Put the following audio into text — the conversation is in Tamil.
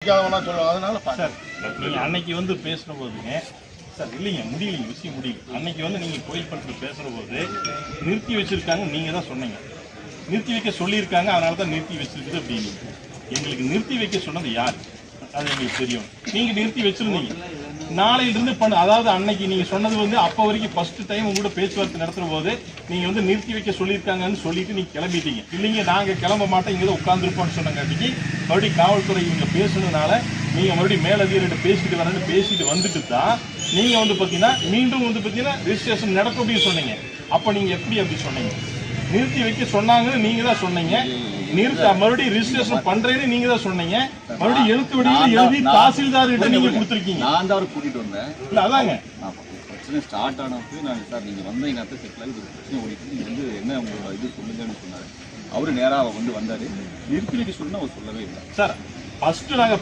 பிடிக்காதவனா சொல்லுவாங்க. அதனால சார் நீங்கள் அன்னைக்கு வந்து பேசுகிற போதுங்க சார் இல்லைங்க முடியலைங்க விஷயம் முடியல. அன்னைக்கு வந்து நீங்கள் கோயில் படத்தில் பேசுகிற போது நிறுத்தி வச்சுருக்காங்க நீங்கள் தான் சொன்னீங்க. நிறுத்தி வைக்க சொல்லியிருக்காங்க அதனால தான் நிறுத்தி வச்சிருக்குது அப்படின்னு. எங்களுக்கு நிறுத்தி வைக்க சொன்னது யார் அது எங்களுக்கு தெரியும். நீங்கள் நிறுத்தி வச்சுருந்தீங்க நாளையிலிருந்து அதாவது அன்னைக்கு நீங்கள் சொன்னது வந்து அப்போ வரைக்கும் ஃபர்ஸ்ட் டைம் உங்களோட பேச்சுவார்த்தை நடத்துகிற போது நீங்கள் வந்து நிறுத்தி வைக்க சொல்லியிருக்காங்கன்னு சொல்லிட்டு நீங்கள் கிளம்பிட்டீங்க. இல்லைங்க நாங்கள் கிளம்ப மாட்டோம் இங்கே தான் உட்காந்துருப்போம்னு சொன்னங்காட்டிக்கு மறுபடியும் காவல்துறை இவங்க பேசுனதுனால நீங்கள் மறுபடியும் மேலதிகாரிகிட்ட பேசிட்டு வரேன்னு பேசிட்டு வந்துட்டு தான் நீங்கள் வந்து பார்த்தீங்கன்னா மீண்டும் வந்து பார்த்தீங்கன்னா ரிஜிஸ்ட்ரேஷன் நடக்கும் அப்படின்னு சொன்னீங்க. அப்போ நீங்கள் எப்படி அப்படி சொன்னீங்க? நிறுத்தி வைக்க சொன்னாங்கன்னு நீங்க தான் சொன்னீங்க. மறுபடியும் ரிஜிஸ்ட்ரேஷன் பண்றேன்னு நீங்க தான் சொன்னீங்க. மறுபடியும் எழுத்து வடிவில் எழுதி தாசில்தார் கிட்ட நீங்க கொடுத்துருக்கீங்க. நான் தான் அவரை கூட்டிட்டு வந்தேன். இல்ல அதாங்க பிரச்சனை ஸ்டார்ட் ஆனப்போ நான் சார் நீங்க வந்தீங்கன்னா செட்டில் ஆகி ஒரு பிரச்சனை ஓடிட்டு நீங்க வந்து என்ன உங்களோட இது சொல்லுங்கன்னு சொன்னாரு. அவரு நேராக வந்து வந்தாரு. நிறுத்தி வைக்க சொன்னா அவர் சொல்லவே இல்லை சார். ஃபர்ஸ்ட் நாங்க